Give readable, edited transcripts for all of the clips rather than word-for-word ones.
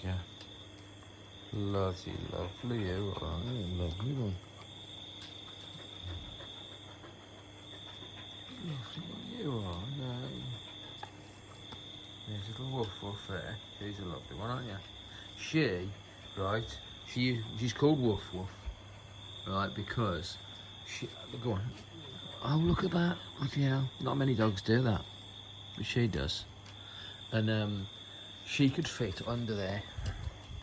go. Lovely, lovely you are. Yeah, lovely one. Lovely one you are. No. There's a little woof there. She's a lovely one, aren't you? She, right, she's called Woof Woof, right, because she, go on. Oh, look at that. Look, not many dogs do that, but she does. And she could fit under there.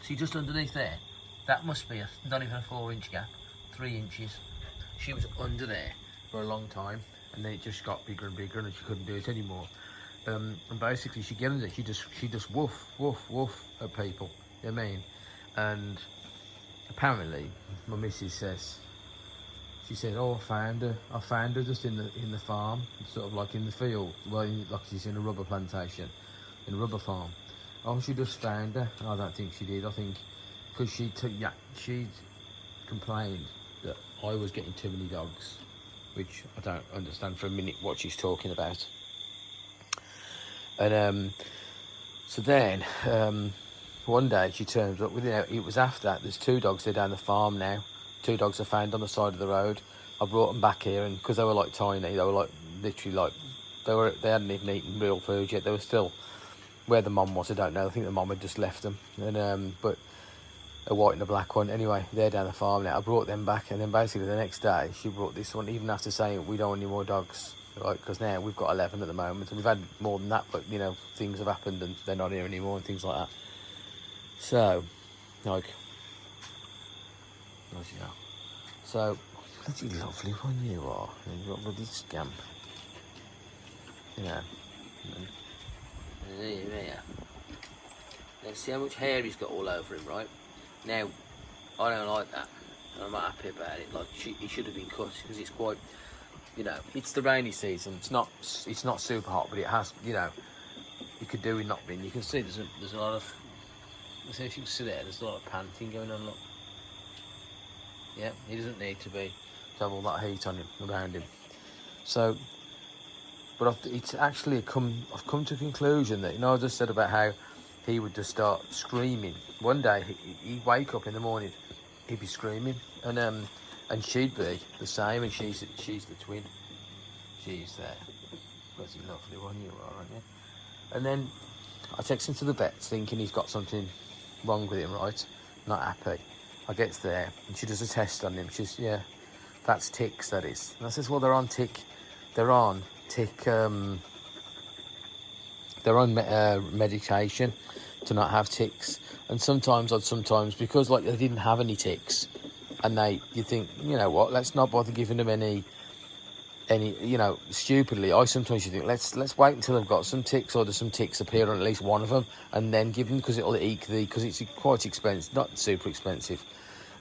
See, just underneath there, that must be not even a 4-inch gap, 3 inches. She was under there for a long time, and then it just got bigger and bigger, and she couldn't do it anymore. And basically, she get in there, she just woof, woof, woof at people. You know what I mean? And apparently, my missus says, she said, "Oh, I found her just in the farm, sort of like in the field, well, like she's in a rubber plantation, in a rubber farm." Oh, she just found her. I don't think she did. I think because she complained that I was getting too many dogs, which I don't understand for a minute what she's talking about. And so then one day she turns up with it was after that. There's 2 dogs there down the farm now. 2 dogs are found on the side of the road. I brought them back here, and because they were like tiny, they were like literally like they hadn't even eaten real food yet. They were still where the mum was. I don't know. I think the mum had just left them. And but a white and a black one. Anyway, they're down the farm now. I brought them back, and then basically the next day she brought this one. Even after saying we don't want any more dogs, right? Because now we've got 11 at the moment, and we've had more than that. But things have happened, and they're not here anymore, and things like that. So, like, as you know. So, bloody lovely one you are. You've got bloody scamp. There. Now see how much hair he's got all over him, right? Now, I don't like that. I'm not happy about it. Like, he should have been cut, because it's quite, it's the rainy season. It's not super hot, but it has, you could do with not being. You can see there's a lot of, let's see if you can see there, there's a lot of panting going on, look. Yeah, he doesn't need to have all that heat on him, around him. So, but it's actually I've come to a conclusion that, I just said about how he would just start screaming. One day, he'd wake up in the morning, he'd be screaming, and she'd be the same, and she's the twin. She's there. Bloody lovely one you are, aren't you? And then I text him to the vets thinking he's got something wrong with him, right? Not happy. I get there, and she does a test on him. She's, that's ticks, that is. And I says, well, they're on medication to not have ticks. And sometimes because like they didn't have any ticks, and you think, you know what, let's not bother giving them any, stupidly, I sometimes think, let's wait until they've got some ticks, or there's some ticks appear on at least one of them, and then give them, because it'll eke because it's quite expensive, not super expensive.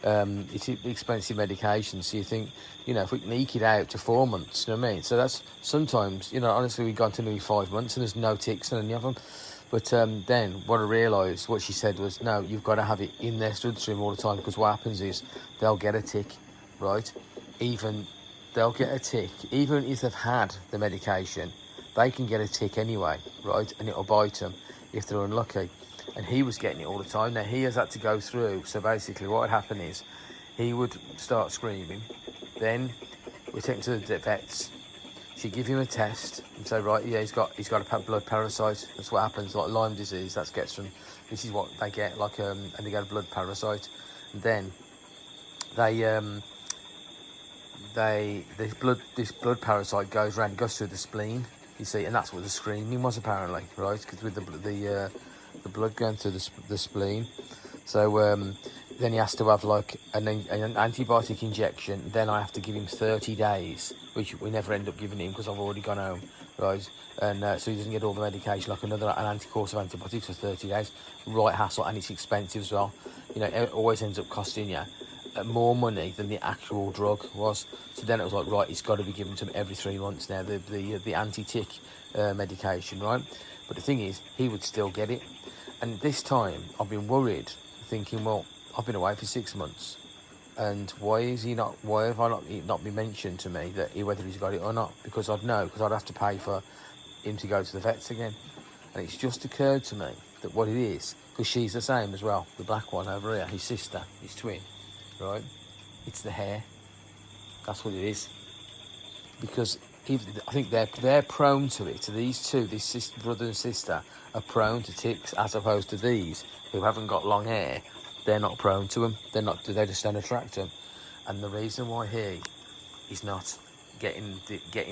It's expensive medication, so you think, if we can eke it out to 4 months, you know what I mean? So that's sometimes, honestly, we've gone to nearly 5 months and there's no ticks in any of them. But then what I realised, what she said was, no, you've got to have it in their bloodstream all the time, because what happens is they'll get a tick, right? They'll get a tick, even if they've had the medication, they can get a tick anyway, right? And it'll bite them if they're unlucky. And he was getting it all the time. Now, he has had to go through. So basically what would happen is he would start screaming. Then we take him to the vets. She'd give him a test and say, right, yeah, he's got a blood parasite. That's what happens, like Lyme disease. This is what they get, like, and they get a blood parasite. And then this blood parasite goes through the spleen, you see, and that's what the screaming was apparently, right? Because with the blood going through the spleen. So then he has to have like an antibiotic injection. Then I have to give him 30 days, which we never end up giving him because I've already gone home, right? And so he doesn't get all the medication, like an course of antibiotics for 30 days. Right hassle, and it's expensive as well. It always ends up costing you more money than the actual drug was. So then it was like, right, it's got to be given to him every 3 months now, the anti-tick medication, right? But the thing is, he would still get it. And this time, I've been worried, thinking, well, I've been away for 6 months, and why have I not been mentioned to me whether he's got it or not? Because I'd know, because I'd have to pay for him to go to the vets again. And it's just occurred to me that what it is, because she's the same as well, the black one over here, his sister, his twin, right? It's the hair. That's what it is. Because I think they're prone to it. So these two, this brother and sister, are prone to ticks, as opposed to these who haven't got long hair. They're not prone to them. They just don't attract them. And the reason why he's not getting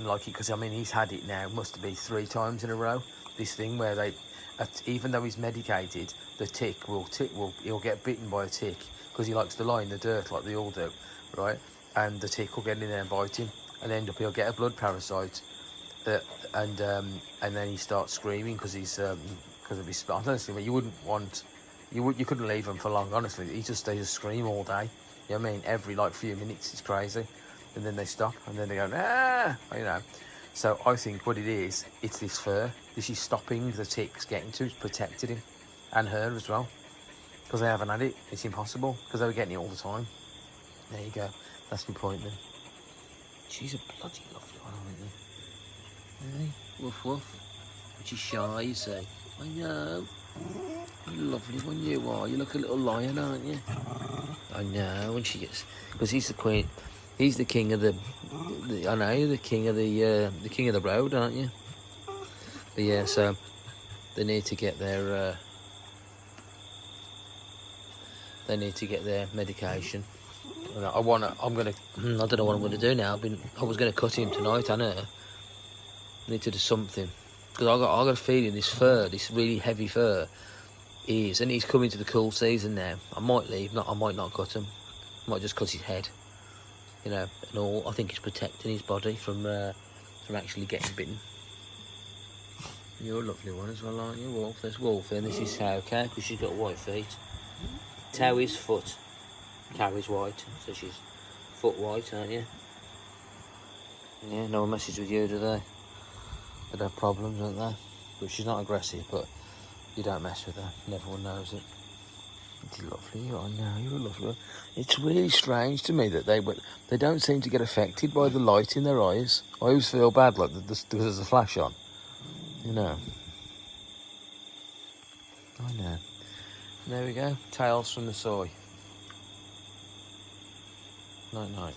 like it, because I mean he's had it now, must be 3 times in a row. This thing where even though he's medicated, the he'll get bitten by a tick because he likes to lie in the dirt like they all do, right? And the tick will get in there and bite him, and he'll get a blood parasite, and then he starts screaming because he's because of his. Honestly, you wouldn't want, you couldn't leave him for long. Honestly, they just scream all day. You know what I mean? Every like few minutes, it's crazy, and then they stop, and then they go ah, you know. So I think what it is, it's this fur. This is stopping the ticks getting to. It's protected him, and her as well, because they haven't had it. It's impossible because they were getting it all the time. There you go. That's my point then. She's a bloody lovely one, aren't you? Hey, woof woof. But she's shy, you see. I know. What a lovely one you are. You look a little lion, aren't you? I know. When she gets, because he's the queen. He's the king of the I know you're the king of the road, aren't you? But yeah, so they need to get their medication. I don't know what I'm gonna do now. I was gonna cut him tonight, I know. I need to do something because I got a feeling this fur, this really heavy fur, and he's coming to the cool season now. I might leave, I might not cut him. I might just cut his head, you know, and all. I think he's protecting his body from actually getting bitten. You're a lovely one as well, aren't you, Wolf? There's Wolf, and this is Tao, because she's got white feet. Tao is foot. Cow is white, so she's foot white, aren't you? Yeah, no one messes with you, do they? They'd have problems, don't they? But she's not aggressive, but you don't mess with her, and everyone knows it. It's lovely, you are now, you're a lovely one. It's really strange to me that they don't seem to get affected by the light in their eyes. I always feel bad, like, because there's a flash on, you know. I know. There we go, Tales from the Soy. Night night.